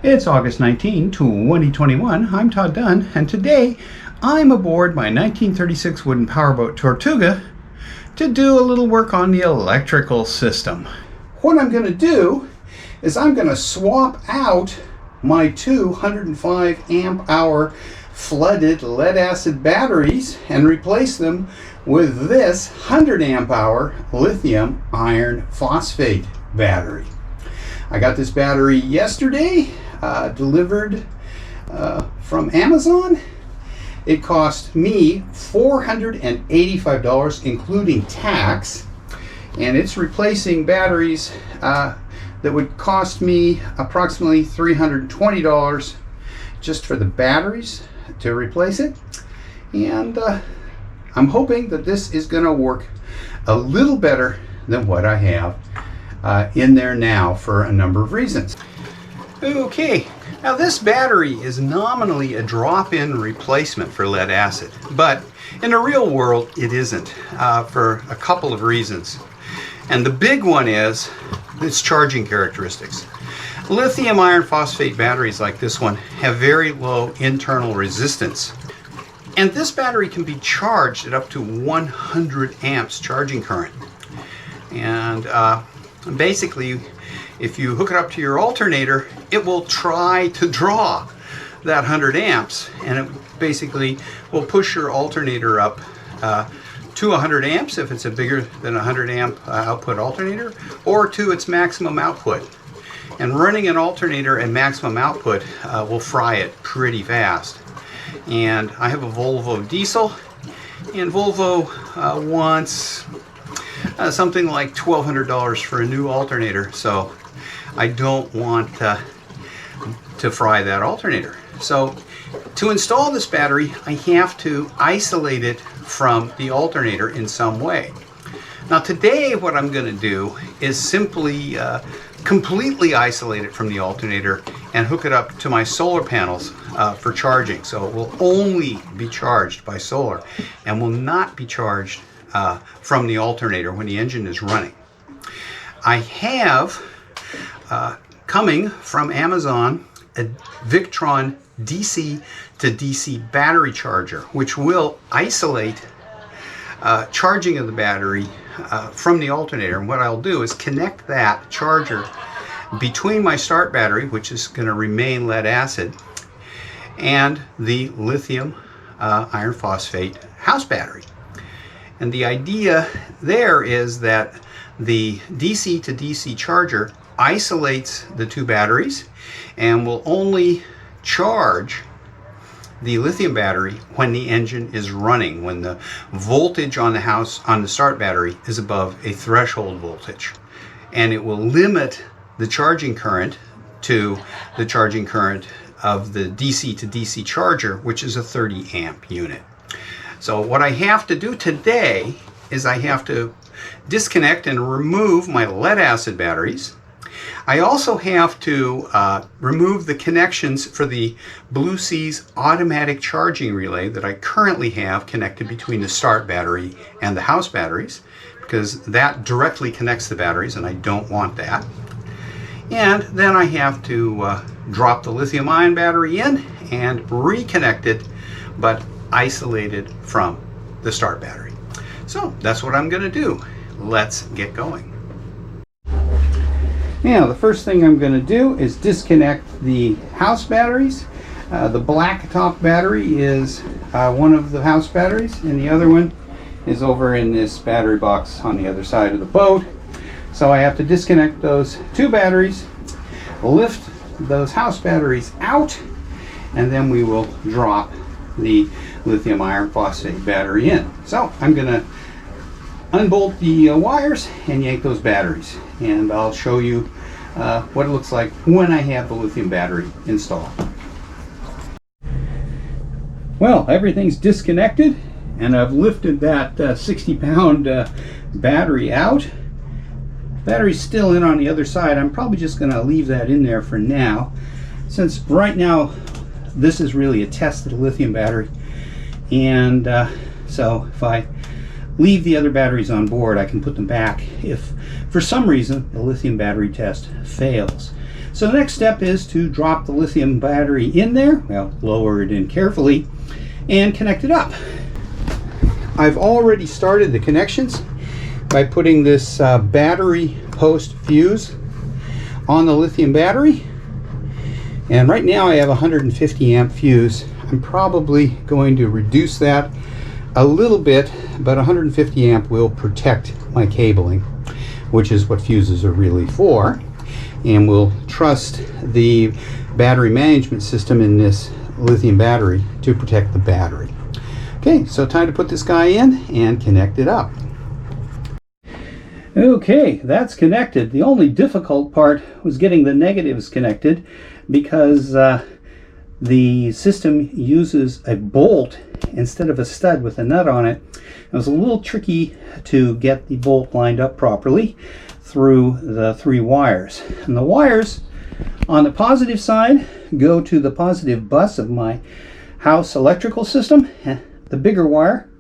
It's August 19, 2021. I'm Todd Dunn, and today I'm aboard my 1936 wooden powerboat Tortuga to do a little work on the electrical system. What I'm going to do is I'm going to swap out my two 105 amp hour flooded lead acid batteries and replace them with this 100 amp hour lithium iron phosphate battery. I got this battery yesterday, delivered from Amazon. It cost me $485 including tax, and it's replacing batteries that would cost me approximately $320 just for the batteries to replace it. And I'm hoping that this is going to work a little better than what I have in there now for a number of reasons. Okay, now this battery is nominally a drop-in replacement for lead acid, but in the real world it isn't, for a couple of reasons. And the big one is its charging characteristics. Lithium iron phosphate batteries like this one have very low internal resistance. And this battery can be charged at up to 100 amps charging current. And basically, if you hook it up to your alternator, it will try to draw that 100 amps, and it basically will push your alternator up to 100 amps if it's a bigger than 100 amp output alternator, or to its maximum output. And running an alternator at maximum output will fry it pretty fast. And I have a Volvo diesel, and Volvo wants something like $1,200 for a new alternator, so I don't want to fry that alternator. So to install this battery, I have to isolate it from the alternator in some way. Now today what I'm going to do is simply completely isolate it from the alternator and hook it up to my solar panels for charging. So it will only be charged by solar and will not be charged from the alternator when the engine is running. I have coming from Amazon a Victron DC to DC battery charger, which will isolate charging of the battery from the alternator. And what I'll do is connect that charger between my start battery, which is going to remain lead acid, and the lithium iron phosphate house battery. And the idea there is that the DC to DC charger isolates the two batteries and will only charge the lithium battery when the engine is running, when the voltage on the start battery is above a threshold voltage. And it will limit the charging current to the charging current of the DC to DC charger, which is a 30 amp unit. So what I have to do today is I have to disconnect and remove my lead acid batteries. I also have to remove the connections for the Blue Seas automatic charging relay that I currently have connected between the start battery and the house batteries, because that directly connects the batteries and I don't want that. And then I have to drop the lithium ion battery in and reconnect it, but isolated from the start battery. So that's what I'm going to do. Let's get going. Now the first thing I'm going to do is disconnect the house batteries. The black top battery is one of the house batteries, and the other one is over in this battery box on the other side of the boat. So I have to disconnect those two batteries, lift those house batteries out, and then we will drop the lithium iron phosphate battery in. So I'm going to unbolt the wires and yank those batteries, and I'll show you what it looks like when I have the lithium battery installed. Well, everything's disconnected, and I've lifted that 60-pound battery out. Battery's still in on the other side. I'm probably just going to leave that in there for now, since right now this is really a test of the lithium battery. And so if I leave the other batteries on board, I can put them back if for some reason the lithium battery test fails. So the next step is to drop the lithium battery in there, well, lower it in carefully, and connect it up. I've already started the connections by putting this battery post fuse on the lithium battery. And right now I have a 150 amp fuse. I'm probably going to reduce that a little bit, but 150 amp will protect my cabling, which is what fuses are really for. And we'll trust the battery management system in this lithium battery to protect the battery. Okay, so time to put this guy in and connect it up. Okay, that's connected. The only difficult part was getting the negatives connected because the system uses a bolt instead of a stud with a nut on it. It was a little tricky to get the bolt lined up properly through the 3 wires. And the wires on the positive side go to the positive bus of my house electrical system, the bigger wire,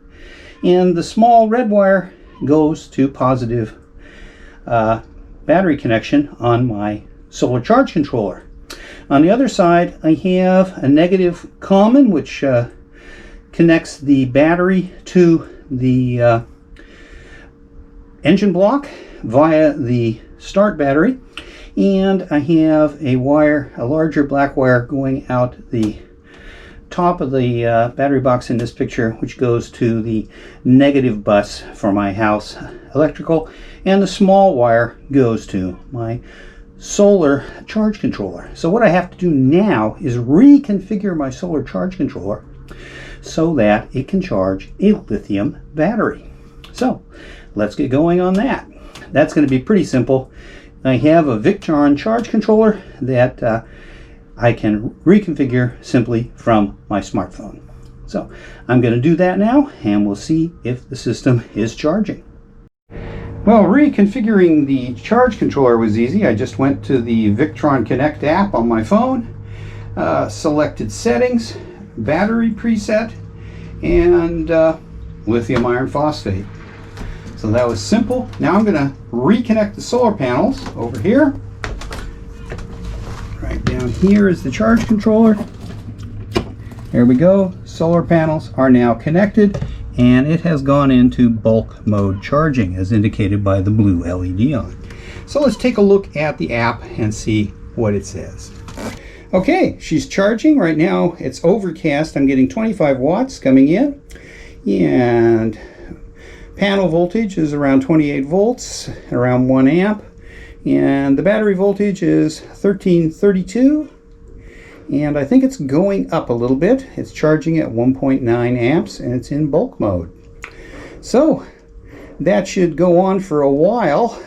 and the small red wire goes to positive battery connection on my solar charge controller. On the other side, I have a negative common, which connects the battery to the engine block via the start battery, and I have a wire, a larger black wire, going out the top of the battery box in this picture, which goes to the negative bus for my house electrical, and the small wire goes to my solar charge controller. So what I have to do now is reconfigure my solar charge controller so that it can charge a lithium battery. So let's get going on that. That's going to be pretty simple. I have a Victron charge controller that I can reconfigure simply from my smartphone. So I'm going to do that now, and we'll see if the system is charging. Well, reconfiguring the charge controller was easy. I just went to the Victron Connect app on my phone, selected settings, battery preset, and lithium iron phosphate. So that was simple. Now I'm going to reconnect the solar panels over here. Right down here is the charge controller. There we go. Solar panels are now connected, and it has gone into bulk mode charging as indicated by the blue LED on. So let's take a look at the app and see what it says. Okay, she's charging. Right now it's overcast. I'm getting 25 watts coming in, and panel voltage is around 28 volts, around 1 amp. And the battery voltage is 1332, and I think it's going up a little bit. It's charging at 1.9 amps, and it's in bulk mode. So that should go on for a while.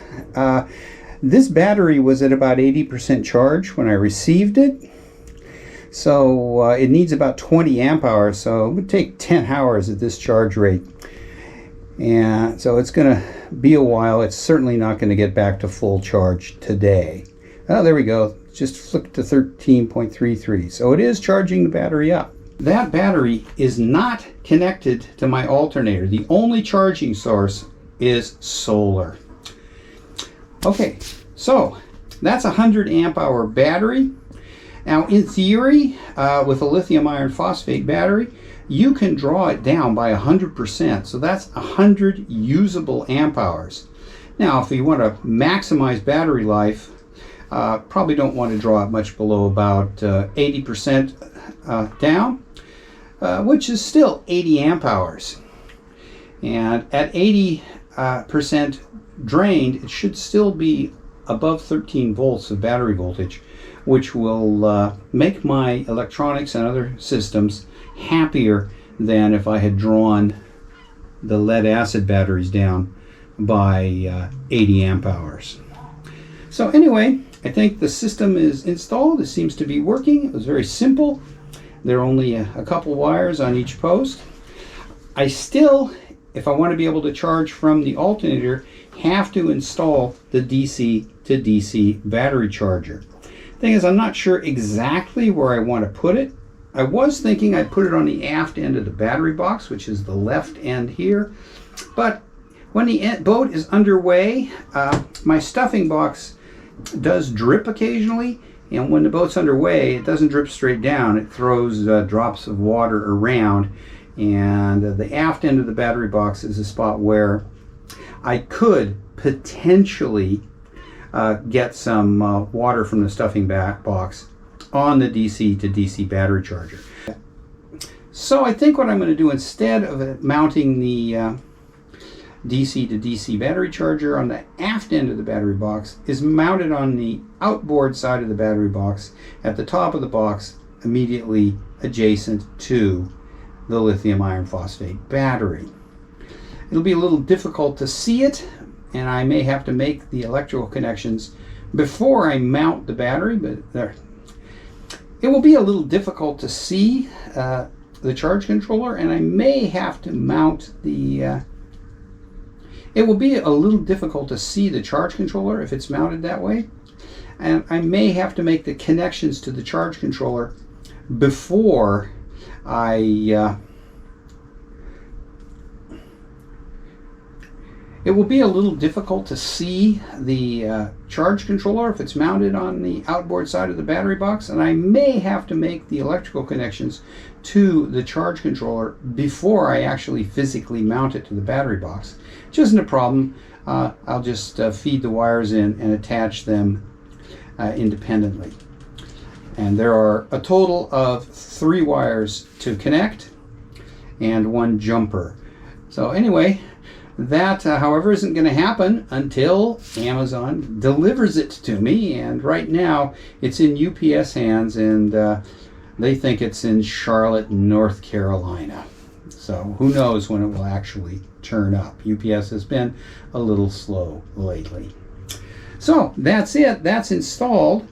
This battery was at about 80% charge when I received it, so it needs about 20 amp hours, so it would take 10 hours at this charge rate. And so it's going to be a while. It's certainly not going to get back to full charge today. Oh, there we go. Just flipped to 13.33. So it is charging the battery up. That battery is not connected to my alternator. The only charging source is solar. Okay, so that's a 100 amp hour battery. Now, in theory, with a lithium iron phosphate battery, you can draw it down by 100%. So that's 100 usable amp hours. Now, if you want to maximize battery life, probably don't want to draw it much below about 80% down, which is still 80 amp hours. And at 80% drained, it should still be above 13 volts of battery voltage, which will make my electronics and other systems happier than if I had drawn the lead acid batteries down by 80 amp hours. So anyway, I think the system is installed. It seems to be working. It was very simple. There are only a couple wires on each post. I still, if I want to be able to charge from the alternator, have to install the DC to DC battery charger. Thing is, I'm not sure exactly where I want to put it. I was thinking I'd put it on the aft end of the battery box, which is the left end here. But when the boat is underway, my stuffing box does drip occasionally, And when the boat's underway, it doesn't drip straight down. It throws drops of water around. And the aft end of the battery box is a spot where I could potentially get some water from the stuffing box on the DC to DC battery charger. So I think what I'm going to do, instead of mounting the DC to DC battery charger on the aft end of the battery box, is mount it on the outboard side of the battery box at the top of the box, immediately adjacent to the lithium iron phosphate battery. It'll be a little difficult to see it, and I may have to make the electrical connections before I mount the battery, but there. It will be a little difficult to see the charge controller, and I may have to mount the it will be a little difficult to see the charge controller if it's mounted that way, and I may have to make the connections to the charge controller before I it will be a little difficult to see the charge controller if it's mounted on the outboard side of the battery box, and I may have to make the electrical connections to the charge controller before I actually physically mount it to the battery box. Which isn't a problem. I'll just feed the wires in and attach them independently. And there are a total of 3 wires to connect and 1 jumper. So anyway, that, however, isn't going to happen until Amazon delivers it to me. And right now, it's in UPS hands, and they think it's in Charlotte, North Carolina. So who knows when it will actually turn up. UPS has been a little slow lately. So that's it. That's installed.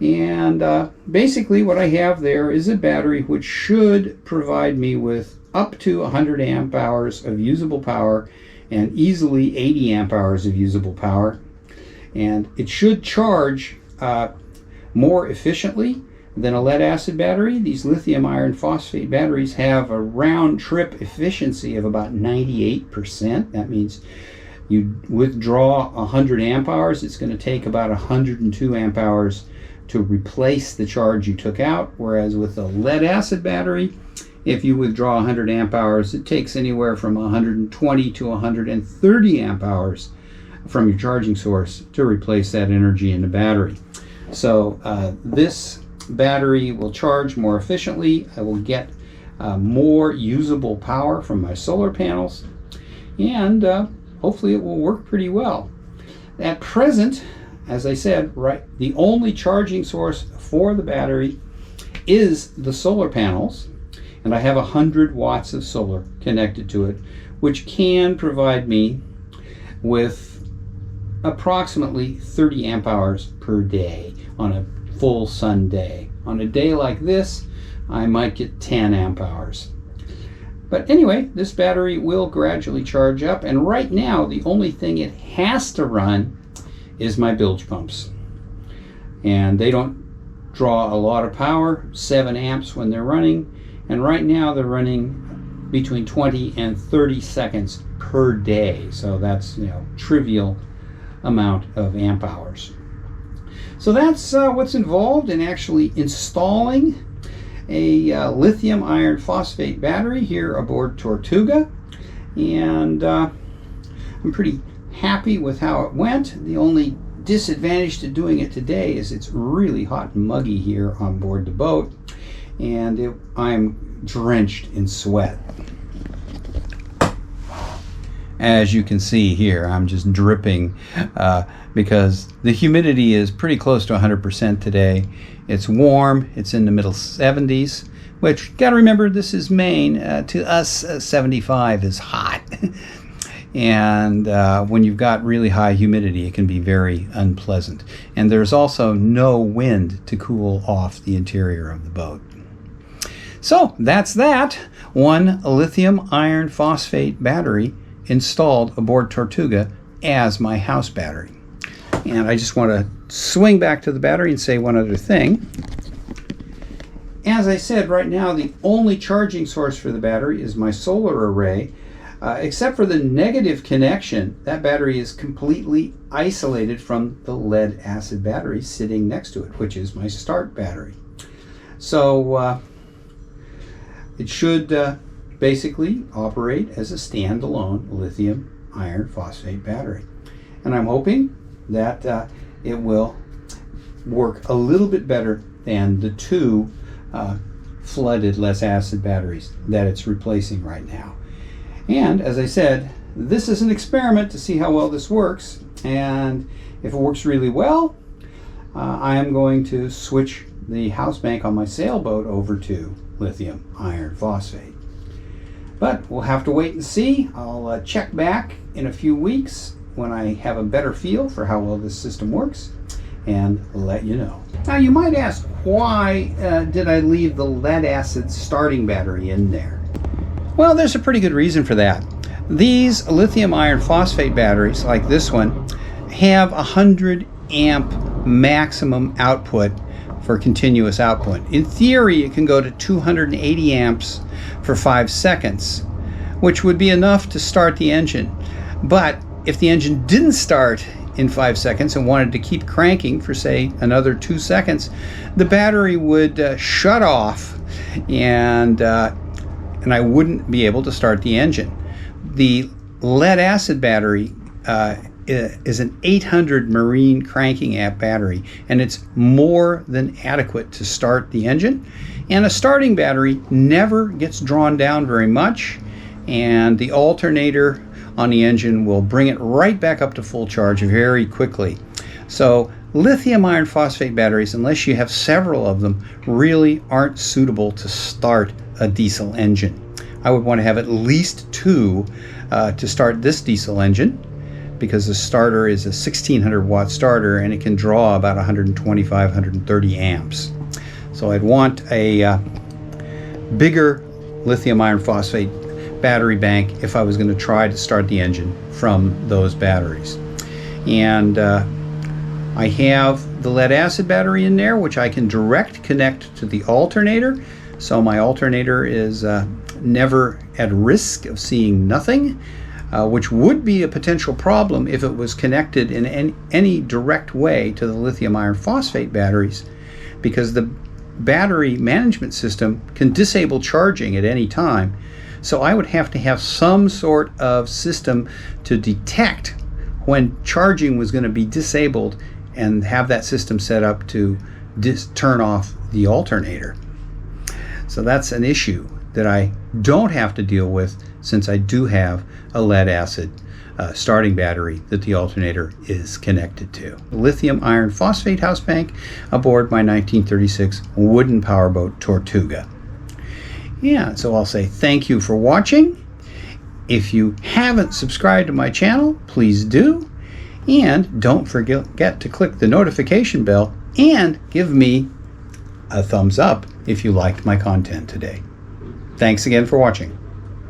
And basically what I have there is a battery which should provide me with up to 100 amp hours of usable power and easily 80 amp hours of usable power. And it should charge more efficiently than a lead acid battery. These lithium iron phosphate batteries have a round trip efficiency of about 98%. That means you withdraw 100 amp hours, it's going to take about 102 amp hours to replace the charge you took out, whereas with a lead acid battery, if you withdraw 100 amp hours, it takes anywhere from 120 to 130 amp hours from your charging source to replace that energy in the battery. So this battery will charge more efficiently. I will get more usable power from my solar panels, and hopefully it will work pretty well. At present, as I said, the only charging source for the battery is the solar panels, and I have 100 watts of solar connected to it, which can provide me with approximately 30 amp hours per day on a full sun day. On a day like this, I might get 10 amp hours. But anyway, this battery will gradually charge up, and right now the only thing it has to run is my bilge pumps. And they don't draw a lot of power, 7 amps when they're running, and right now they're running between 20 and 30 seconds per day. So that's, trivial amount of amp hours. So that's what's involved in actually installing a lithium iron phosphate battery here aboard Tortuga, and I'm pretty happy with how it went. The only disadvantage to doing it today is it's really hot and muggy here on board the boat, and I'm drenched in sweat. As you can see here, I'm just dripping because the humidity is pretty close to 100% today. It's warm, it's in the middle 70s, which, gotta remember, this is Maine. To us, 75 is hot. And when you've got really high humidity, it can be very unpleasant. And there's also no wind to cool off the interior of the boat. So that's that. One lithium iron phosphate battery installed aboard Tortuga as my house battery. And I just want to swing back to the battery and say one other thing. As I said, right now the only charging source for the battery is my solar array. Except for the negative connection, that battery is completely isolated from the lead acid battery sitting next to it, which is my start battery. So it should basically operate as a standalone lithium iron phosphate battery. And I'm hoping that it will work a little bit better than the two flooded less acid batteries that it's replacing right now. And as I said, this is an experiment to see how well this works, and if it works really well, I am going to switch the house bank on my sailboat over to lithium iron phosphate. But we'll have to wait and see. I'll check back in a few weeks when I have a better feel for how well this system works and let you know. Now you might ask, why did I leave the lead acid starting battery in there? Well, there's a pretty good reason for that. These lithium iron phosphate batteries, like this one, have 100 amp maximum output for continuous output. In theory, it can go to 280 amps for 5 seconds, which would be enough to start the engine. But if the engine didn't start in 5 seconds and wanted to keep cranking for, say, another 2 seconds, the battery would shut off, and I wouldn't be able to start the engine. The lead acid battery is an 800 marine cranking amp battery, and it's more than adequate to start the engine. And a starting battery never gets drawn down very much, and the alternator on the engine will bring it right back up to full charge very quickly. So lithium iron phosphate batteries, unless you have several of them, really aren't suitable to start a diesel engine. I would want to have at least 2 to start this diesel engine, because the starter is a 1600 watt starter and it can draw about 125, 130 amps. So I'd want a bigger lithium iron phosphate battery bank if I was going to try to start the engine from those batteries. And I have the lead acid battery in there, which I can direct connect to the alternator, so my alternator is never at risk of seeing nothing, which would be a potential problem if it was connected in any direct way to the lithium iron phosphate batteries, because the battery management system can disable charging at any time. So I would have to have some sort of system to detect when charging was going to be disabled and have that system set up to turn off the alternator. So that's an issue that I don't have to deal with, since I do have a lead acid starting battery that the alternator is connected to. Lithium iron phosphate house bank aboard my 1936 wooden powerboat Tortuga. Yeah, so I'll say thank you for watching. If you haven't subscribed to my channel, please do. And don't forget to click the notification bell and give me a thumbs up if you liked my content today. Thanks again for watching.